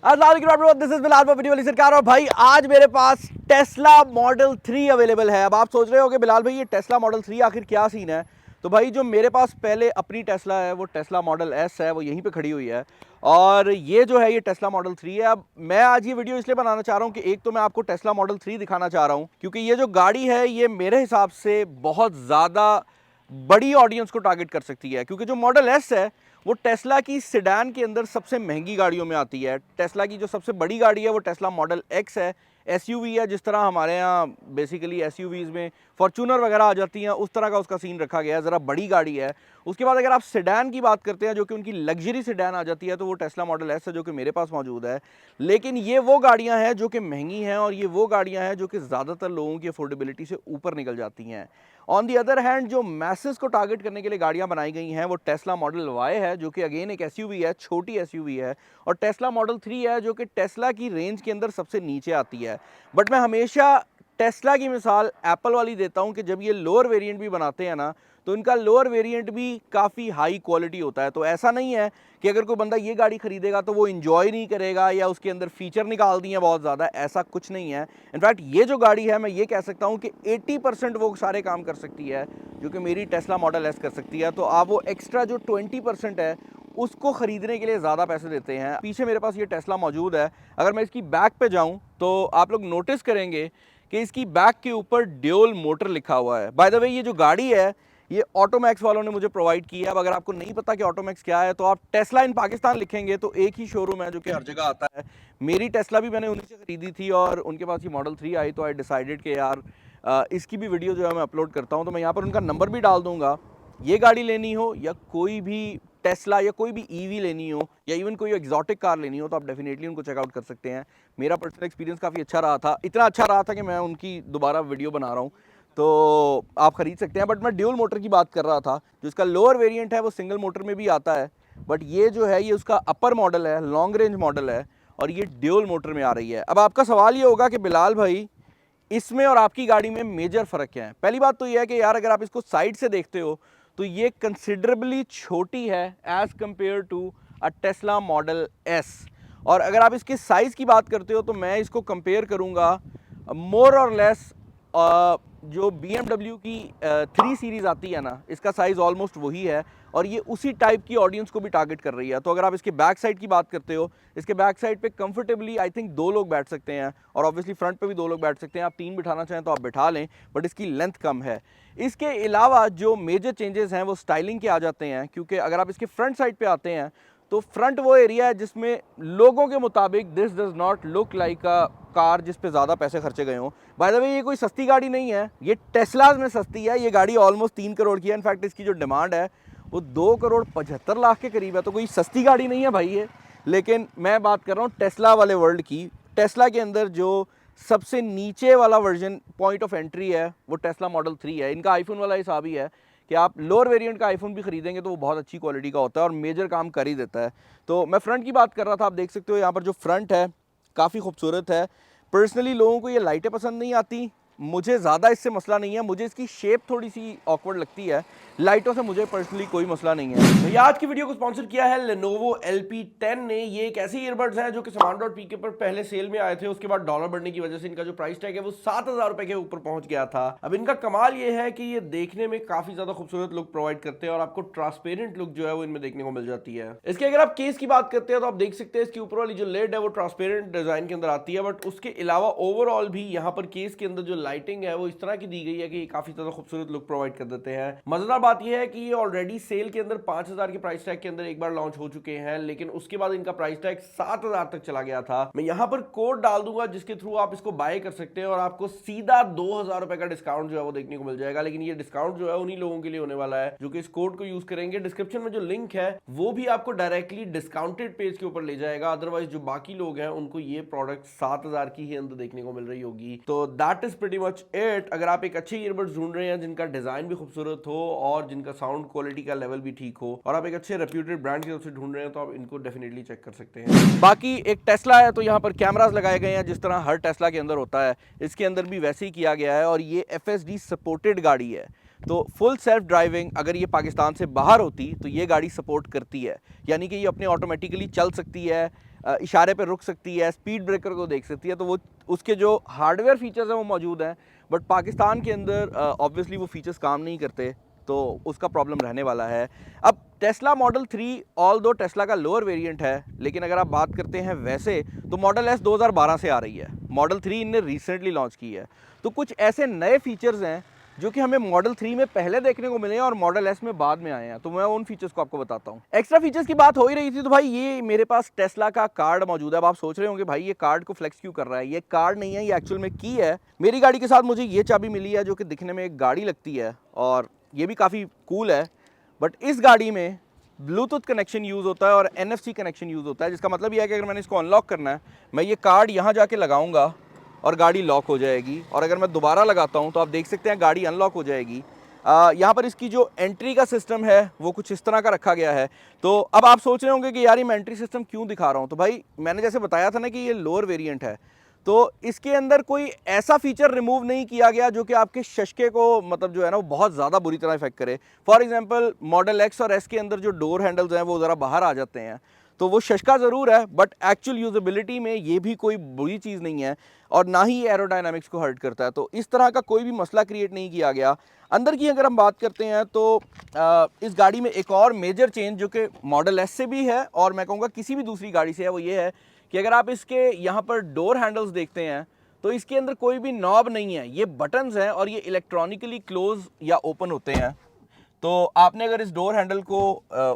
This is Bilal video वाली सरकार। और भाई आज मेरे पास टेस्ला मॉडल 3 अवेलेबल है। अब आप सोच रहे हो कि बिलाल भाई ये टेस्ला मॉडल 3 आखिर क्या सीन है। तो भाई जो मेरे पास पहले अपनी टेस्ला है वो टेस्ला मॉडल एस है, वो यहीं पे खड़ी हुई है। और ये जो है ये टेस्ला मॉडल 3 है। अब मैं आज ये वीडियो इसलिए बनाना चाह रहा हूँ कि एक तो मैं आपको टेस्ला मॉडल 3 दिखाना चाह रहा हूँ, क्योंकि ये जो गाड़ी है ये मेरे हिसाब से बहुत ज़्यादा बड़ी ऑडियंस को टारगेट कर सकती है। क्योंकि जो मॉडल एस है वो टेस्ला की सेडान के अंदर सबसे महंगी गाड़ियों में आती है। टेस्ला की जो सबसे बड़ी गाड़ी है वो टेस्ला मॉडल एक्स है, एसयूवी है। जिस तरह हमारे यहाँ बेसिकली एसयूवीज में फॉर्च्यूनर वगैरह आ जाती हैं, उस तरह का उसका सीन रखा गया है, ज़रा बड़ी गाड़ी है। उसके बाद अगर आप सेडान की बात करते हैं जो कि उनकी लग्जरी सेडान आ जाती है, तो वो टेस्ला मॉडल एस है जो कि मेरे पास मौजूद है। लेकिन ये वो गाड़ियाँ हैं जो कि महंगी हैं और ये वो गाड़ियाँ हैं जो कि ज़्यादातर लोगों की अफोर्डेबिलिटी से ऊपर निकल जाती हैं। ऑन दी अदर हैंड जो मैसेस को टारगेट करने के लिए गाड़ियां बनाई गई हैं वो टेस्ला मॉडल वाई है, जो कि अगेन एक एसयूवी है, छोटी एसयूवी है। और टेस्ला मॉडल 3 है जो कि टेस्ला की रेंज के अंदर सबसे नीचे आती है। बट मैं हमेशा टेस्ला की मिसाल एप्पल वाली देता हूं कि जब ये लोअर वेरिएंट भी बनाते हैं ना, तो इनका लोअर वेरिएंट भी काफ़ी हाई क्वालिटी होता है। तो ऐसा नहीं है कि अगर कोई बंदा ये गाड़ी खरीदेगा तो वो इन्जॉय नहीं करेगा या उसके अंदर फीचर निकाल दिए हैं बहुत ज़्यादा, ऐसा कुछ नहीं है। इनफैक्ट ये जो गाड़ी है मैं ये कह सकता हूँ कि 80% वो सारे काम कर सकती है जो कि मेरी टेस्ला मॉडल एस कर सकती है। तो आप वो एक्स्ट्रा जो 20% है उसको ख़रीदने के लिए ज़्यादा पैसे देते हैं। पीछे मेरे पास ये टेस्ला मौजूद है। अगर मैं इसकी बैक पे जाऊँ तो आप लोग नोटिस करेंगे कि इसकी बैक के ऊपर ड्यूल मोटर लिखा हुआ है। बाय द वे ये जो गाड़ी है ये ऑटोमैक्स वालों ने मुझे प्रोवाइड की है। अब अगर आपको नहीं पता कि ऑटोमैक्स क्या है तो आप टेस्ला इन पाकिस्तान लिखेंगे तो एक ही शोरूम है जो कि हर जगह आता है। मेरी टेस्ला भी मैंने उन्हीं से खरीदी थी और उनके पास ये मॉडल 3 आई तो आई डिसाइडेड कि यार इसकी भी वीडियो जो है मैं अपलोड करता हूँ। तो मैं यहाँ पर उनका नंबर भी डाल दूंगा। ये गाड़ी लेनी हो या कोई भी टेस्ला या कोई भी ईवी लेनी हो या इवन कोई एग्जॉटिक कार लेनी हो तो आप डेफिनेटली उनको चेकआउट कर सकते हैं। मेरा पर्सनल एक्सपीरियंस काफ़ी अच्छा रहा था, इतना अच्छा रहा था कि मैं उनकी दोबारा वीडियो बना रहा हूँ। तो आप खरीद सकते हैं। बट मैं ड्यूल मोटर की बात कर रहा था। जो इसका लोअर वेरिएंट है वो सिंगल मोटर में भी आता है, बट ये जो है ये उसका अपर मॉडल है, लॉन्ग रेंज मॉडल है और ये ड्यूल मोटर में आ रही है। अब आपका सवाल ये होगा कि बिलाल भाई इसमें और आपकी गाड़ी में मेजर फ़र्क क्या है। पहली बात तो ये है कि यार अगर आप इसको साइड से देखते हो तो ये कंसिडरेबली छोटी है as compare to a Tesla model S. और अगर आप इसके साइज़ की बात करते हो तो मैं इसको कंपेयर करूँगा मोर और लेस जो BMW की 3 सीरीज़ आती है ना, इसका साइज़ ऑलमोस्ट वही है और ये उसी टाइप की ऑडियंस को भी टारगेट कर रही है। तो अगर आप इसके बैक साइड की बात करते हो, इसके बैक साइड पे कंफर्टेबली आई थिंक 2 लोग बैठ सकते हैं और ऑब्वियसली फ्रंट पे भी 2 लोग बैठ सकते हैं। आप 3 बिठाना चाहें तो आप बिठा लें, बट इसकी लेंथ कम है। इसके अलावा जो मेजर चेंजेस हैं वो स्टाइलिंग के आ जाते हैं, क्योंकि अगर आप इसके फ्रंट साइड पे आते हैं तो फ्रंट वो एरिया है जिसमें लोगों के मुताबिक this does not look like a car जिस पे ज़्यादा पैसे खर्चे गए हों। बाय द वे ये कोई सस्ती गाड़ी नहीं है, ये टेस्लाज में सस्ती है। ये गाड़ी ऑलमोस्ट 3 करोड़ की है। इनफैक्ट इसकी जो डिमांड है वो 2 करोड़ 75 लाख के करीब है। तो कोई सस्ती गाड़ी नहीं है भाई ये। लेकिन मैं बात कर रहा हूँ टेस्ला वाले वर्ल्ड की। टेस्ला के अंदर जो सबसे नीचे वाला वर्जन पॉइंट ऑफ एंट्री है वो टेस्ला मॉडल 3 है। इनका आईफोन वाला हिसाब ही है कि आप लोअर वेरिएंट का आईफोन भी खरीदेंगे तो वो बहुत अच्छी क्वालिटी का होता है और मेजर काम कर ही देता है। तो मैं फ्रंट की बात कर रहा था। आप देख सकते हो यहाँ पर जो फ्रंट है काफ़ी खूबसूरत है। पर्सनली लोगों को ये लाइटें पसंद नहीं आती, मुझे ज़्यादा इससे मसला नहीं है। मुझे इसकी शेप थोड़ी सी ऑकवर्ड लगती है, लाइटों से मुझे पर्सनली कोई मसला नहीं है। भैया आज की वीडियो को स्पॉन्सर किया है Lenovo LP10 ने। ये एक ऐसे ईयरबड्स हैं जो कि Saman.pk पर पहले सेल में आए थे, उसके बाद डॉलर बढ़ने की वजह से इनका जो प्राइस टैग है वो 7,000 रुपए के ऊपर पहुंच गया था। अब इनका कमाल ये है कि ये देखने में काफी ज्यादा खूबसूरत लुक प्रोवाइड करते हैं और आपको ट्रांसपेरेंट लुक जो है वो इनमें देखने को मिल जाती है। इसके अगर आप केस की बात करते हैं तो आप देख सकते हैं इसकी ऊपर वाली जो लेड है वो ट्रांसपेरेंट डिजाइन के अंदर आती है, बट उसके अलावा ओवरऑल भी यहाँ पर केस के अंदर जो लाइटिंग है वो इस तरह की दी गई है कि काफी ज्यादा खूबसूरत लुक प्रोवाइड कर देते हैं। मजेदार बात यह है कि ये ऑलरेडी सेल के अंदर 5,000 के प्राइस टैग के अंदर एक बार लॉन्च हो चुके हैं, लेकिन उसके बाद इनका प्राइस टैग 7,000 तक चला गया था। मैं यहाँ पर कोड डाल दूंगा जिसके थ्रू आप इसको बाय कर सकते हैं और आपको सीधा 2,000 रुपए का डिस्काउंट जो है वो देखने को मिल जाएगा। लेकिन ये डिस्काउंट जो है उन्हीं लोगों के लिए होने वाला है जो कि इस कोड को यूज करेंगे। डिस्क्रिप्शन में जो लिंक है वो भी आपको डायरेक्टली डिस्काउंटेड पेज के ऊपर ले जाएगा। अदरवाइज जो बाकी लोग हैं उनको ये प्रोडक्ट 7,000 की ही अंदर देखने को मिल रही होगी। तो that is pretty much it. अगर आप एक अच्छे ईयरबड्स ढूंढ रहे हैं जिनका डिजाइन भी खूबसूरत हो और जिनका साउंड क्वालिटी का लेवल भी ठीक हो और आप एक अच्छे रेप्यूटेड ब्रांड की तरफ से ढूंढ रहे हैं तो आप इनको डेफिनेटली चेक कर सकते हैं। बाकी एक टेस्ला है तो यहाँ पर कैमरास लगाए गए हैं जिस तरह हर टेस्ला के अंदर होता है, इसके अंदर भी वैसे ही किया गया है और ये FSD सपोर्टेड गाड़ी है। तो फुल सेल्फ ड्राइविंग अगर ये पाकिस्तान से बाहर होती तो ये गाड़ी सपोर्ट करती है, यानी कि ये अपने ऑटोमेटिकली चल सकती है। इशारे पे रुक सकती है, स्पीड ब्रेकर को देख सकती है, तो वो उसके जो हार्डवेयर फीचर्स हैं वो मौजूद हैं। बट पाकिस्तान के अंदर ऑब्वियसली वो फीचर्स काम नहीं करते, तो उसका प्रॉब्लम रहने वाला है। अब टेस्ला मॉडल 3 ऑल दो टेस्ला का लोअर वेरिएंट है, लेकिन अगर आप बात करते हैं वैसे तो मॉडल एस 2012 से आ रही है, मॉडल 3 इनने रिसेंटली लॉन्च की है। तो कुछ ऐसे नए फीचर्स हैं जो कि हमें मॉडल 3 में पहले देखने को मिले हैं और मॉडल एस में बाद में आए हैं, तो मैं उन फीचर्स को आपको बताता हूँ। एक्स्ट्रा फीचर्स की बात हो ही रही थी, तो भाई ये मेरे पास टेस्ला का कार्ड मौजूद है। अब आप सोच रहे होंगे भाई ये कार्ड को फ्लेक्स क्यों कर रहा है, ये कार्ड नहीं है, ये एक्चुअल में की है। मेरी गाड़ी के साथ मुझे ये चाबी मिली है जो कि दिखने में एक गाड़ी लगती है और ये भी काफ़ी कूल है, बट इस गाड़ी में ब्लूटूथ कनेक्शन यूज़ होता है और NFC कनेक्शन यूज़ होता है, जिसका मतलब ये है कि अगर मैंने इसको अनलॉक करना है, मैं ये कार्ड यहाँ जाके लगाऊंगा और गाड़ी लॉक हो जाएगी, और अगर मैं दोबारा लगाता हूँ तो आप देख सकते हैं गाड़ी अनलॉक हो जाएगी। यहाँ पर इसकी जो एंट्री का सिस्टम है वो कुछ इस तरह का रखा गया है। तो अब आप सोच रहे होंगे कि यार ये मैं एंट्री सिस्टम क्यों दिखा रहा हूँ, तो भाई मैंने जैसे बताया था ना कि ये लोअर वेरिएंट है, तो इसके अंदर कोई ऐसा फीचर रिमूव नहीं किया गया जो कि आपके शशके को मतलब जो है ना वो बहुत ज़्यादा बुरी तरह इफेक्ट करे। फॉर एग्जांपल मॉडल एक्स और एस के अंदर जो डोर हैंडल्स हैं वो ज़रा बाहर आ जाते हैं, तो वो शशका ज़रूर है, बट एक्चुअल यूजेबिलिटी में ये भी कोई बुरी चीज़ नहीं है और ना ही एरोडायनामिक्स को हर्ट करता है। तो इस तरह का कोई भी मसला क्रिएट नहीं किया गया। अंदर की अगर हम बात करते हैं तो इस गाड़ी में एक और मेजर चेंज जो कि मॉडल एस से भी है और मैं कहूँगा किसी भी दूसरी गाड़ी से है, वो ये है कि अगर आप इसके यहाँ पर डोर हैंडल्स देखते हैं तो इसके अंदर कोई भी नॉब नहीं है, ये बटन्स हैं और ये इलेक्ट्रॉनिकली क्लोज या ओपन होते हैं। तो आपने अगर इस डोर हैंडल को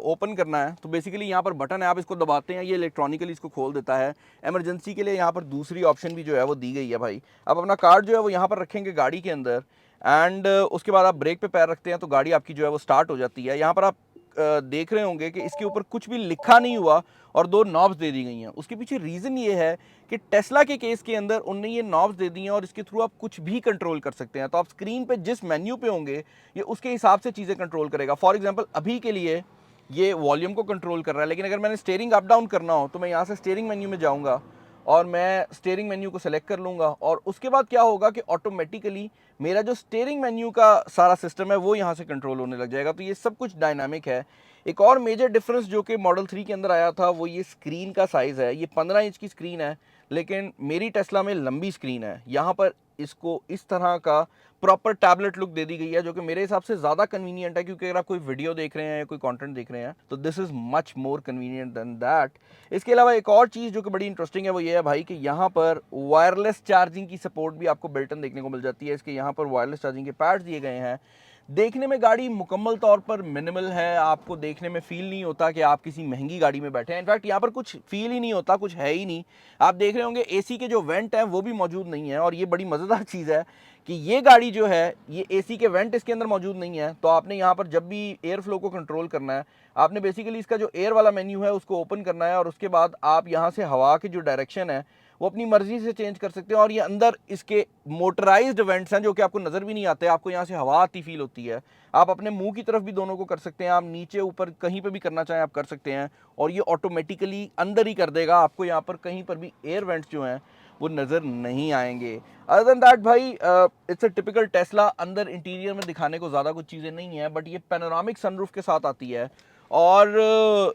ओपन करना है तो बेसिकली यहाँ पर बटन है, आप इसको दबाते हैं, ये इलेक्ट्रॉनिकली इसको खोल देता है। इमरजेंसी के लिए यहाँ पर दूसरी ऑप्शन भी जो है वो दी गई है भाई। आप अपना कार्ड जो है वो यहाँ पर रखेंगे गाड़ी के अंदर एंड उसके बाद आप ब्रेक पे पैर रखते हैं तो गाड़ी आपकी जो है वो स्टार्ट हो जाती है। यहाँ पर आप देख रहे होंगे कि इसके ऊपर कुछ भी लिखा नहीं हुआ और दो नॉब्स दे दी गई हैं। उसके पीछे रीज़न ये है कि टेस्ला के केस के अंदर उनने ये नॉब्स दे दी हैं और इसके थ्रू आप कुछ भी कंट्रोल कर सकते हैं। तो आप स्क्रीन पे जिस मेन्यू पे होंगे ये उसके हिसाब से चीज़ें कंट्रोल करेगा। फॉर एग्जांपल अभी के लिए ये वॉल्यूम को कंट्रोल कर रहा है, लेकिन अगर मैंने स्टीयरिंग अप डाउन करना हो तो मैं यहाँ से स्टीयरिंग मेन्यू में जाऊँगा और मैं स्टीयरिंग मेन्यू को सेलेक्ट कर लूँगा और उसके बाद क्या होगा कि ऑटोमेटिकली मेरा जो स्टीयरिंग मेन्यू का सारा सिस्टम है वो यहाँ से कंट्रोल होने लग जाएगा। तो ये सब कुछ डायनामिक है। एक और मेजर डिफरेंस जो कि मॉडल 3 के अंदर आया था वो ये स्क्रीन का साइज़ है। ये 15 इंच की स्क्रीन है, लेकिन मेरी टेस्ला में लंबी स्क्रीन है। यहाँ पर इसको इस तरह का प्रॉपर टैबलेट लुक दे दी गई है जो कि मेरे हिसाब से ज़्यादा कन्वीनियंट है, क्योंकि अगर आप कोई वीडियो देख रहे हैं या कोई कंटेंट देख रहे हैं तो this is much more convenient than that. इसके अलावा एक और चीज़ जो कि बड़ी इंटरेस्टिंग है वो ये है भाई कि यहाँ पर वायरलेस चार्जिंग की सपोर्ट भी आपको बिल्ट इन देखने को मिल जाती है। इसके यहाँ पर वायरलेस चार्जिंग के पैड्स दिए गए हैं। देखने में गाड़ी मुकम्मल तौर पर मिनिमल है, आपको देखने में फील नहीं होता कि आप किसी महंगी गाड़ी में बैठे हैं। इनफैक्ट यहाँ पर कुछ फील ही नहीं होता, कुछ है ही नहीं। आप देख रहे होंगे एसी के जो वेंट हैं वो भी मौजूद नहीं है, और ये बड़ी मज़ेदार चीज़ है कि ये गाड़ी जो है ये एसी के वेंट इसके अंदर मौजूद नहीं है। तो आपने यहाँ पर जब भी एयर फ्लो को कंट्रोल करना है, आपने बेसिकली इसका जो एयर वाला मेन्यू है उसको ओपन करना है और उसके बाद आप यहाँ से हवा की जो डायरेक्शन है वो अपनी मर्जी से चेंज कर सकते हैं। और ये अंदर इसके मोटराइज्ड वेंट्स हैं जो कि आपको नज़र भी नहीं आते, आपको यहाँ से हवा आती फील होती है। आप अपने मुंह की तरफ भी दोनों को कर सकते हैं, आप नीचे ऊपर कहीं पे भी करना चाहें आप कर सकते हैं, और ये ऑटोमेटिकली अंदर ही कर देगा। आपको यहाँ पर कहीं पर भी एयर वेंट्स जो हैं वो नज़र नहीं आएंगे। अदर देन दैट भाई इट्स अ टिपिकल टेस्ला। अंदर इंटीरियर में दिखाने को ज़्यादा कुछ चीज़ें नहीं है, बट ये पैनोरामिक सनरूफ के साथ आती है और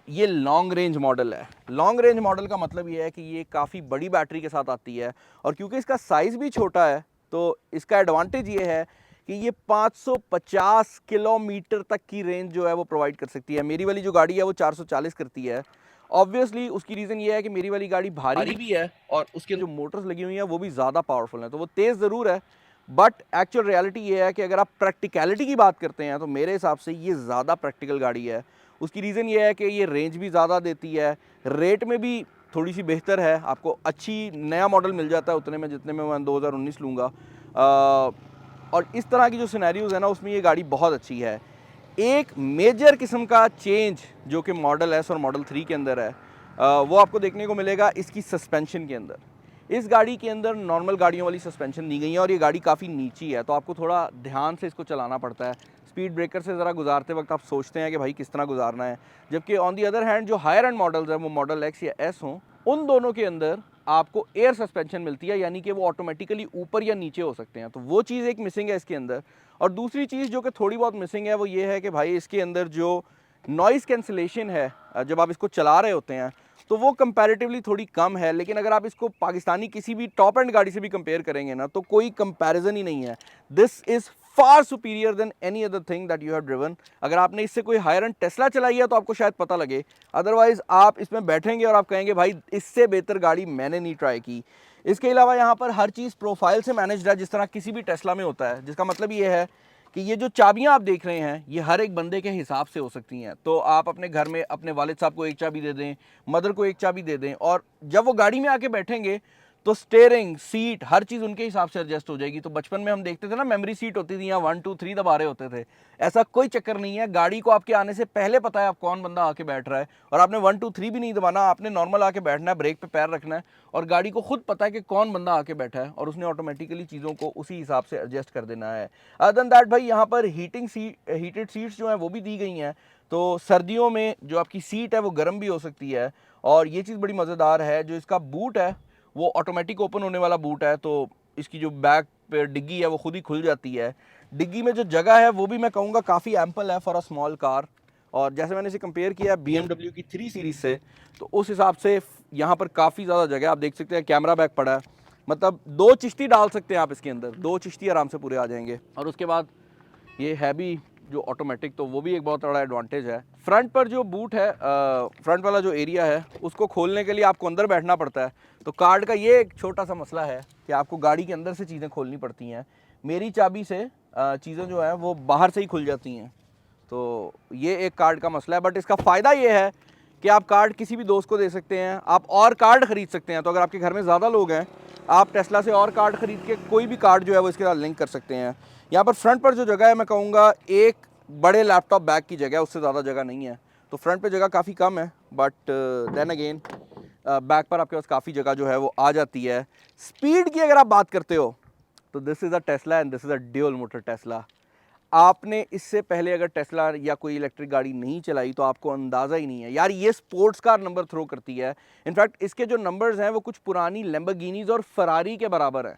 ये लॉन्ग रेंज मॉडल है। लॉन्ग रेंज मॉडल का मतलब ये है कि ये काफ़ी बड़ी बैटरी के साथ आती है, और क्योंकि इसका साइज़ भी छोटा है तो इसका एडवांटेज ये है कि ये 550 किलोमीटर तक की रेंज जो है वो प्रोवाइड कर सकती है। मेरी वाली जो गाड़ी है वो 440 करती है। ऑब्वियसली उसकी रीज़न ये है कि मेरी वाली गाड़ी भारी भी है और उसके जो मोटर्स लगी हुई हैं वो भी ज़्यादा पावरफुल हैं, तो वो तेज़ ज़रूर है, बट एक्चुअल रियलिटी ये है कि अगर आप प्रैक्टिकलिटी की बात करते हैं तो मेरे हिसाब से ये ज़्यादा प्रैक्टिकल गाड़ी है। उसकी रीज़न ये है कि ये रेंज भी ज़्यादा देती है, रेट में भी थोड़ी सी बेहतर है, आपको अच्छी नया मॉडल मिल जाता है उतने में जितने में मैं 2019 लूँगा। और इस तरह की जो सिनेरियोज़ है ना उसमें ये गाड़ी बहुत अच्छी है। एक मेजर किस्म का चेंज जो कि मॉडल एस और मॉडल 3 के अंदर है वो आपको देखने को मिलेगा इसकी सस्पेंशन के अंदर। इस गाड़ी के अंदर नॉर्मल गाड़ियों वाली सस्पेंशन दी गई है और ये गाड़ी काफ़ी नीची है, तो आपको थोड़ा ध्यान से इसको चलाना पड़ता है। स्पीड ब्रेकर से ज़रा गुजारते वक्त आप सोचते हैं कि भाई किस तरह गुजारना है, जबकि ऑन दी अदर हैंड जो हायर एंड मॉडल्स हैं वो मॉडल एक्स या एस हों, उन दोनों के अंदर आपको एयर सस्पेंशन मिलती है, यानी कि वो ऑटोमेटिकली ऊपर या नीचे हो सकते हैं। तो वो चीज़ एक मिसिंग है इसके अंदर। और दूसरी चीज़ जो कि थोड़ी बहुत मिसिंग है वो ये है कि भाई इसके अंदर जो नॉइज़ कैंसिलेशन है जब आप इसको चला रहे होते हैं तो वो कंपैरेटिवली थोड़ी कम है। लेकिन अगर आप इसको पाकिस्तानी किसी भी टॉप एंड गाड़ी से भी कंपेयर करेंगे ना, तो कोई कंपैरिजन ही नहीं है। This is far superior than any other thing that you have driven. अगर आपने इससे कोई हायर एंड टेस्ला चलाई है तो आपको शायद पता लगे, अदरवाइज आप इसमें बैठेंगे और आप कहेंगे भाई इससे बेहतर गाड़ी मैंने नहीं ट्राई की। इसके अलावा यहाँ पर हर चीज़ प्रोफाइल से मैनेज्ड है, जिस तरह किसी भी टेस्ला में होता है, जिसका मतलब ये है कि ये जो चाबियां आप देख रहे हैं ये हर एक बंदे के हिसाब से हो सकती हैं। तो आप अपने घर में अपने वालिद साहब को एक चाबी दे दें, मदर को एक चाबी दे दें, और जब वो गाड़ी में आके बैठेंगे तो स्टेयरिंग सीट हर चीज़ उनके हिसाब से एडजस्ट हो जाएगी। तो बचपन में हम देखते थे ना, मेमोरी सीट होती थी, यहाँ 1 2 3 दबा रहे होते थे। ऐसा कोई चक्कर नहीं है, गाड़ी को आपके आने से पहले पता है आप कौन बंदा आके बैठ रहा है, और आपने 1 2 3 भी नहीं दबाना, आपने नॉर्मल आके बैठना है, ब्रेक पे पैर रखना है, और गाड़ी को खुद पता है कि कौन बंदा आके बैठा है, और उसने ऑटोमेटिकली चीज़ों को उसी हिसाब से एडजस्ट कर देना है। अदर देन दैट भाई यहाँ पर हीटेड सीट्स जो हैं वो भी दी गई हैं। तो सर्दियों में जो आपकी सीट है वो गर्म भी हो सकती है। और ये चीज़ बड़ी मज़ेदार है, जो इसका बूट है वो ऑटोमेटिक ओपन होने वाला बूट है। तो इसकी जो बैक पे डिग्गी है वो खुद ही खुल जाती है। डिग्गी में जो जगह है वो भी मैं कहूँगा काफ़ी एम्पल है फॉर अ स्मॉल कार। और जैसे मैंने इसे कंपेयर किया है BMW की 3 सीरीज़ से, तो उस हिसाब से यहाँ पर काफ़ी ज़्यादा जगह, आप देख सकते हैं कैमरा बैग पड़ा है, मतलब 2 चिश्ती डाल सकते हैं आप इसके अंदर, 2 चिश्ती आराम से पूरे आ जाएंगे। और उसके बाद ये है भी जो ऑटोमेटिक, तो वो भी एक बहुत बड़ा एडवांटेज है। फ्रंट पर जो बूट है, फ्रंट वाला जो एरिया है उसको खोलने के लिए आपको अंदर बैठना पड़ता है। तो कार्ड का ये एक छोटा सा मसला है कि आपको गाड़ी के अंदर से चीज़ें खोलनी पड़ती हैं। मेरी चाबी से चीज़ें जो हैं वो बाहर से ही खुल जाती हैं। तो ये एक कार्ड का मसला है, बट इसका फ़ायदा ये है कि आप कार्ड किसी भी दोस्त को दे सकते हैं, आप और कार्ड ख़रीद सकते हैं। तो अगर आपके घर में ज़्यादा लोग हैं, आप टेस्ला से और कार्ड ख़रीद के कोई भी कार्ड जो है वो इसके साथ लिंक कर सकते हैं। यहाँ पर फ्रंट पर जो जगह है, मैं कहूँगा एक बड़े लैपटॉप बैग की जगह है, उससे ज़्यादा जगह नहीं है। तो फ्रंट पे जगह काफ़ी कम है, बट देन अगेन बैक पर आपके पास काफ़ी जगह जो है वो आ जाती है। स्पीड की अगर आप बात करते हो तो this is a Tesla and this is a dual motor Tesla. आपने इससे पहले अगर टेस्ला या कोई इलेक्ट्रिक गाड़ी नहीं चलाई तो आपको अंदाज़ा ही नहीं है यार, ये स्पोर्ट्स कार नंबर थ्रो करती है। इनफैक्ट इसके जो नंबर्स हैं वो कुछ पुरानी लैम्बोर्गिनीज और फरारी के बराबर है।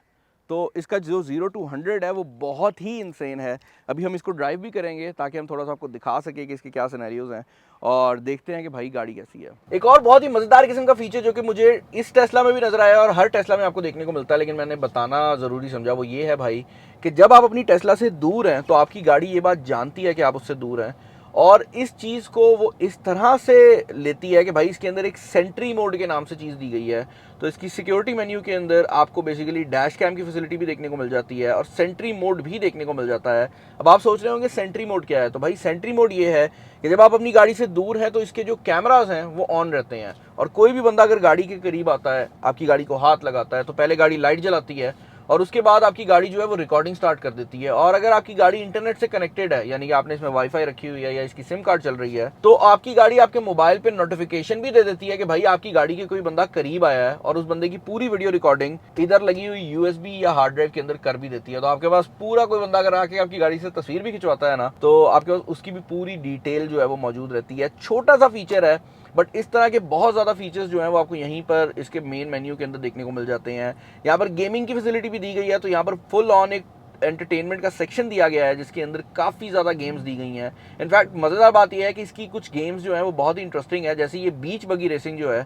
तो इसका जो 0 to 100 है वो बहुत ही इंसेन है। अभी हम इसको ड्राइव भी करेंगे ताकि हम थोड़ा सा आपको दिखा सकें कि इसके क्या सिनेरियोज हैं, और देखते हैं कि भाई गाड़ी कैसी है। एक और बहुत ही मज़ेदार किस्म का फीचर जो कि मुझे इस टेस्ला में भी नज़र आया और हर टेस्ला में आपको देखने को मिलता है, लेकिन मैंने बताना ज़रूरी समझा, वो ये है भाई कि जब आप अपनी टेस्ला से दूर हैं तो आपकी गाड़ी ये बात जानती है कि आप उससे दूर हैं, और इस चीज़ को वो इस तरह से लेती है कि भाई इसके अंदर एक सेंट्री मोड के नाम से चीज़ दी गई है। तो इसकी सिक्योरिटी मेन्यू के अंदर आपको बेसिकली डैश कैम की फैसिलिटी भी देखने को मिल जाती है और सेंट्री मोड भी देखने को मिल जाता है। अब आप सोच रहे होंगे सेंट्री मोड क्या है, तो भाई सेंट्री मोड ये है कि जब आप अपनी गाड़ी से दूर हैं तो इसके जो कैमराज हैं वो ऑन रहते हैं, और कोई भी बंदा अगर गाड़ी के करीब आता है, आपकी गाड़ी को हाथ लगाता है, तो पहले गाड़ी लाइट जलाती है और उसके बाद आपकी गाड़ी जो है वो रिकॉर्डिंग स्टार्ट कर देती है। और अगर आपकी गाड़ी इंटरनेट से कनेक्टेड है, यानी कि आपने इसमें वाईफाई रखी हुई है या इसकी सिम कार्ड चल रही है, तो आपकी गाड़ी आपके मोबाइल पे नोटिफिकेशन भी दे देती है कि भाई आपकी गाड़ी के कोई बंदा करीब आया है, और उस बंदे की पूरी वीडियो रिकॉर्डिंग इधर लगी हुई यूएसबी या हार्ड ड्राइव के अंदर कर भी देती है। तो आपके पास पूरा कोई बंदा अगर आके आपकी गाड़ी से तस्वीर भी खिंचवाता है ना, तो आपके पास उसकी भी पूरी डिटेल जो है वो मौजूद रहती है। छोटा सा फीचर है, बट इस तरह के बहुत ज़्यादा फीचर्स जो हैं वो आपको यहीं पर इसके मेन मेन्यू के अंदर देखने को मिल जाते हैं। यहाँ पर गेमिंग की फैसिलिटी भी दी गई है, तो यहाँ पर फुल ऑन एक एंटरटेनमेंट का सेक्शन दिया गया है जिसके अंदर काफ़ी ज़्यादा गेम्स दी गई हैं। इनफैक्ट मज़ेदार बात यह है कि इसकी कुछ गेम्स जो हैं वो बहुत ही इंटरेस्टिंग है, जैसे ये बीच बगी रेसिंग जो है,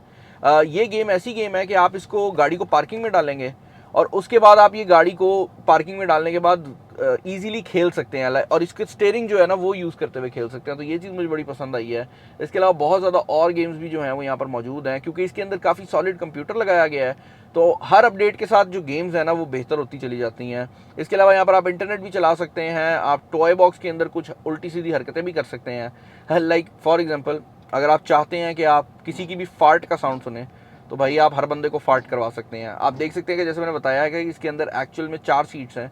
ये गेम ऐसी गेम है कि आप इसको गाड़ी को पार्किंग में डालेंगे और उसके बाद आप ये गाड़ी को पार्किंग में डालने के बाद ईजिली खेल सकते हैं, और इसके स्टेयरिंग जो है ना वो यूज़ करते हुए खेल सकते हैं। तो ये चीज़ मुझे बड़ी पसंद आई है। इसके अलावा बहुत ज़्यादा और गेम्स भी जो हैं वो यहाँ पर मौजूद हैं, क्योंकि इसके अंदर काफ़ी सॉलिड कंप्यूटर लगाया गया है, तो हर अपडेट के साथ जो गेम्स हैं ना वो बेहतर होती चली जाती हैं। इसके अलावा यहाँ पर आप इंटरनेट भी चला सकते हैं, आप टॉय बॉक्स के अंदर कुछ उल्टी सीधी हरकतें भी कर सकते हैं। लाइक फॉर एग्जाम्पल, अगर आप चाहते हैं कि आप किसी की भी फार्ट का साउंड सुने, तो भाई आप हर बंदे को फार्ट करवा सकते हैं। आप देख सकते हैं कि जैसे मैंने बताया है कि इसके अंदर एक्चुअल में 4 सीट्स हैं,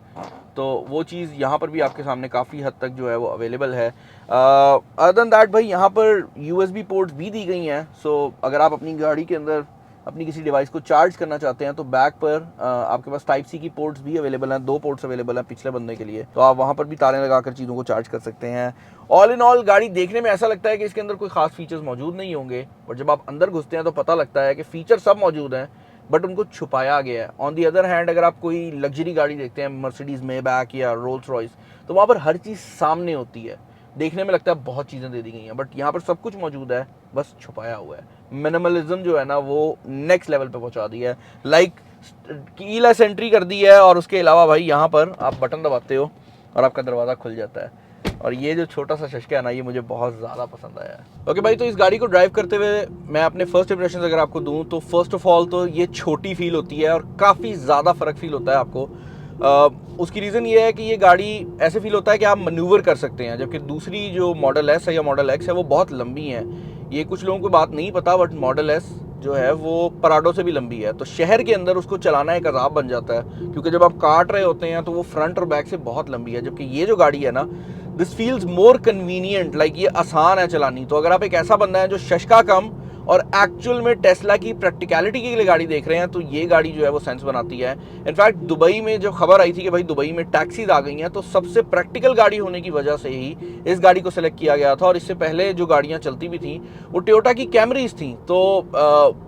तो वो चीज़ यहाँ पर भी आपके सामने काफ़ी हद तक जो है वो अवेलेबल है। अदर देन दैट भाई यहाँ पर USB पोर्ट्स भी दी गई हैं। सो अगर आप अपनी गाड़ी के अंदर अपनी किसी डिवाइस को चार्ज करना चाहते हैं तो बैक पर आपके पास टाइप सी की पोर्ट्स भी अवेलेबल हैं, 2 पोर्ट्स अवेलेबल हैं पिछले बंदे के लिए, तो आप वहाँ पर भी तारें लगाकर चीज़ों को चार्ज कर सकते हैं। ऑल इन ऑल गाड़ी देखने में ऐसा लगता है कि इसके अंदर कोई खास फीचर्स मौजूद नहीं होंगे, और जब आप अंदर घुसते हैं तो पता लगता है कि फीचर सब मौजूद हैं बट उनको छुपाया गया है। ऑन दी अदर हैंड अगर आप कोई लग्जरी गाड़ी देखते हैं, मर्सिडीज़ मेबैक या रोल्स रॉयस, तो वहाँ पर हर चीज़ सामने होती है। देखने में लगता है बहुत चीज़ें दे दी गई हैं, बट यहाँ पर सब कुछ मौजूद है, बस छुपाया हुआ है। मिनिमलिज्म जो है ना वो नेक्स्ट लेवल पे पहुँचा दी है। लाइक कीलेस एंट्री कर दी है, और उसके अलावा भाई यहाँ पर आप बटन दबाते हो और आपका दरवाज़ा खुल जाता है। और ये जो छोटा सा शशका है ना, ये मुझे बहुत ज़्यादा पसंद आया है। ओके भाई, तो इस गाड़ी को ड्राइव करते हुए मैं अपने फर्स्ट इंप्रेशन अगर आपको दूं तो फर्स्ट ऑफ ऑल तो ये छोटी फील होती है और काफ़ी ज़्यादा फ़र्क फील होता है आपको। उसकी रीज़न ये है कि ये गाड़ी ऐसे फील होता है कि आप मनूवर कर सकते हैं, जबकि दूसरी जो मॉडल एस है या मॉडल एक्स है वो बहुत लंबी है। ये कुछ लोगों को बात नहीं पता, बट मॉडल एस जो है वो पराडो से भी लंबी है, तो शहर के अंदर उसको चलाना एक अजाब बन जाता है, क्योंकि जब आप काट रहे होते हैं तो वो फ्रंट और बैक से बहुत लंबी है। जबकि ये जो गाड़ी है ना, this feels more convenient, like ये आसान है चलानी। तो अगर आप एक ऐसा बंदा है जो शशका कम और एक्चुअल में टेस्ला की प्रैक्टिकलिटी के लिए गाड़ी देख रहे हैं, तो ये गाड़ी जो है वो सेंस बनाती है। इनफैक्ट दुबई में जो खबर आई थी कि भाई दुबई में टैक्सीज आ गई हैं, तो सबसे प्रैक्टिकल गाड़ी होने की वजह से ही इस गाड़ी को सिलेक्ट किया गया था। और इससे पहले जो गाड़ियां चलती भी थी वो टोयोटा की कैमरीज थी, तो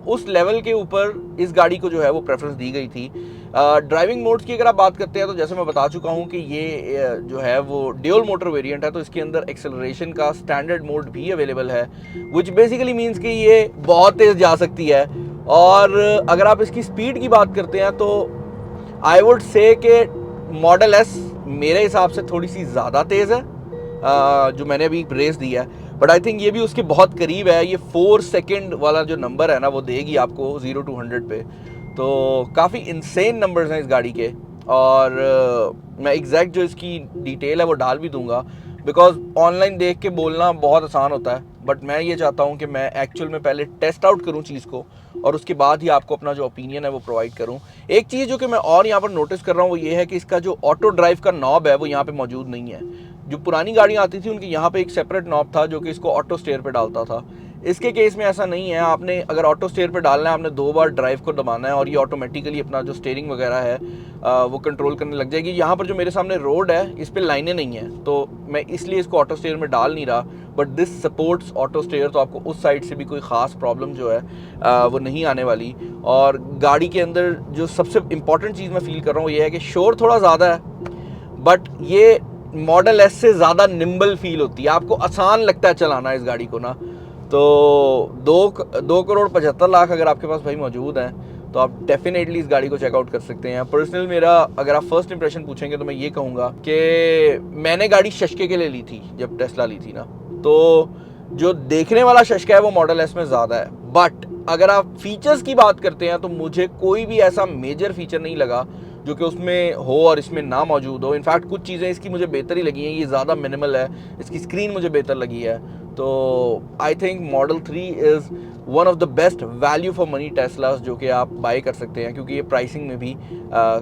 उस लेवल के ऊपर इस गाड़ी को जो है वो प्रेफरेंस दी गई थी। ड्राइविंग मोड्स की अगर आप बात करते हैं तो जैसे मैं बता चुका हूं कि ये जो है वो ड्यूल मोटर वेरिएंट है, तो इसके अंदर एक्सेलरेशन का स्टैंडर्ड मोड भी अवेलेबल है, विच बेसिकली मीन्स कि ये बहुत तेज़ जा सकती है। और अगर आप इसकी स्पीड की बात करते हैं तो आई वुड से कि मॉडल एस मेरे हिसाब से थोड़ी सी ज़्यादा तेज़ है, जो मैंने अभी रेस दी है, बट आई थिंक ये भी उसके बहुत करीब है। ये 4 सेकेंड वाला जो नंबर है ना वो देगी आपको 0 to 100 पे, तो काफ़ी इंसेन नंबर्स हैं इस गाड़ी के। और मैं एग्जैक्ट जो इसकी डिटेल है वो डाल भी दूंगा, बिकॉज ऑनलाइन देख के बोलना बहुत आसान होता है, बट मैं ये चाहता हूँ कि मैं एक्चुअल में पहले टेस्ट आउट करूँ चीज़ को और उसके बाद ही आपको अपना जो ओपिनियन है वो प्रोवाइड करूँ। एक चीज़ जो कि मैं और यहाँ पर नोटिस कर रहा हूँ वो ये है कि इसका जो ऑटो ड्राइव का नॉब है वो यहाँ पे मौजूद नहीं है। जो पुरानी गाड़ियाँ आती थी उनके यहाँ पे एक सेपरेट नॉब था जो कि इसको ऑटो स्टेयर पे डालता था। इसके केस में ऐसा नहीं है, आपने अगर ऑटो स्टेयर पे डालना है आपने 2 बार ड्राइव को दबाना है और ये ऑटोमेटिकली अपना जो स्टेयरिंग वगैरह है वो कंट्रोल करने लग जाएगी। यहाँ पर जो मेरे सामने रोड है इस पर लाइनें नहीं है, तो मैं इसलिए इसको ऑटो स्टेयर में डाल नहीं रहा, but this supports auto steer, तो आपको उस साइड से भी कोई ख़ास प्रॉब्लम जो है वो नहीं आने वाली। और गाड़ी के अंदर जो सबसे इंपॉर्टेंट चीज़ मैं फील कर रहा हूँ ये है कि शोर थोड़ा ज़्यादा है, बट ये मॉडल एस से ज़्यादा निम्बल फील होती है, आपको आसान लगता है चलाना इस गाड़ी को ना। तो 2 करोड़ 75 लाख अगर आपके पास भाई मौजूद हैं तो आप डेफिनेटली इस गाड़ी को चेकआउट कर सकते हैं। पर्सनल मेरा अगर आप फर्स्ट इंप्रेशन पूछेंगे तो मैं ये कहूँगा कि मैंने गाड़ी शशके के लिए ली थी जब टेस्ला ली थी ना, तो जो देखने वाला शशका है वो मॉडल एस में ज़्यादा है, बट अगर आप फीचर्स की बात करते हैं तो मुझे कोई भी ऐसा मेजर फीचर नहीं लगा जो कि उसमें हो और इसमें ना मौजूद हो। इनफैक्ट कुछ चीज़ें इसकी मुझे बेहतर ही लगी हैं, ये ज़्यादा मिनिमल है, इसकी स्क्रीन मुझे बेहतर लगी है। तो I think model 3 is one of the best value for money Teslas जो कि आप बाय कर सकते हैं, क्योंकि ये प्राइसिंग में भी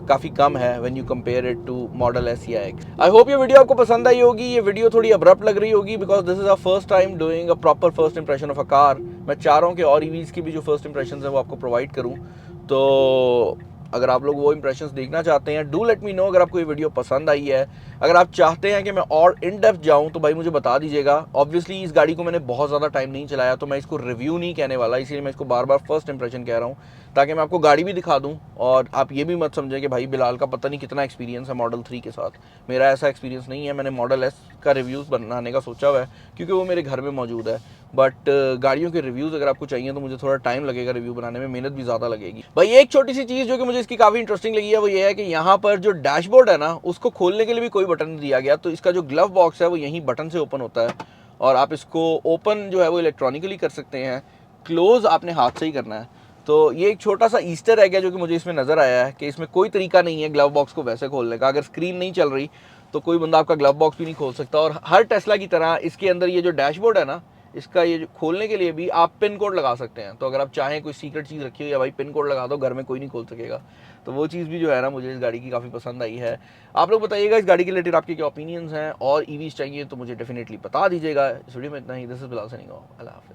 काफ़ी कम है when you compare it to model S या एक्स। आई होप ये वीडियो आपको पसंद आई होगी। ये वीडियो थोड़ी अब्रप्ट लग रही होगी because this is a first time doing a proper first impression of a car. मैं चाह रहा हूँ कि और ईवीज़ की भी जो फर्स्ट इंप्रेशन है वो आपको प्रोवाइड करूँ, तो अगर आप लोग वो इंप्रेशंस देखना चाहते हैं डू लेट मी नो। अगर आपको ये वीडियो पसंद आई है, अगर आप चाहते हैं कि मैं और इन डेप्थ जाऊं तो भाई मुझे बता दीजिएगा। ऑब्वियसली इस गाड़ी को मैंने बहुत ज़्यादा टाइम नहीं चलाया तो मैं इसको रिव्यू नहीं कहने वाला, इसीलिए मैं इसको बार बार फर्स्ट इंप्रेशन कह रहा हूँ ताकि मैं आपको गाड़ी भी दिखा दूँ और आप ये भी मत समझें कि भाई बिलाल का पता नहीं कितना एक्सपीरियंस है मॉडल 3 के साथ। मेरा ऐसा एक्सपीरियंस नहीं है, मैंने मॉडल एस का रिव्यूज़ बनाने का सोचा हुआ है क्योंकि वो मेरे घर में मौजूद है, बट गाड़ियों के रिव्यूज़ अगर आपको चाहिए तो मुझे थोड़ा टाइम लगेगा, रिव्यू बनाने में मेहनत भी ज़्यादा लगेगी। भाई एक छोटी सी चीज़ जो कि मुझे इसकी काफ़ी इंटरेस्टिंग लगी है वो ये है कि यहाँ पर जो डैशबोर्ड है ना उसको खोलने के लिए भी कोई बटन नहीं दिया गया, तो इसका जो ग्लव बॉक्स है वो यहीं बटन से ओपन होता है और आप इसको ओपन जो है वो इलेक्ट्रॉनिकली कर सकते हैं, क्लोज़ आपने हाथ से ही करना है। तो ये एक छोटा सा ईस्टर एग है जो कि मुझे इसमें नज़र आया है कि इसमें कोई तरीका नहीं है ग्लव बॉक्स को वैसे खोलने का। अगर स्क्रीन नहीं चल रही तो कोई बंदा आपका ग्लव बॉक्स भी नहीं खोल सकता। और हर टेस्ला की तरह इसके अंदर ये जो डैशबोर्ड है ना, इसका ये जो खोलने के लिए भी आप पिन कोड लगा सकते हैं। तो अगर आप चाहें कोई सीक्रेट चीज़ रखी हुई है भाई पिन कोड लगा दो, घर में कोई नहीं खोल सकेगा। तो वो चीज़ भी जो है ना मुझे इस गाड़ी की काफ़ी पसंद आई है। आप लोग बताइएगा इस गाड़ी के रिलेटेड आपके क्या ओपिनियंस हैं, और ईवीज़ चाहिए तो मुझे डेफिनेटली बता दीजिएगा। इस वीडियो में इतना ही। This is Bilal signing off. अल्लाह हाफिज़।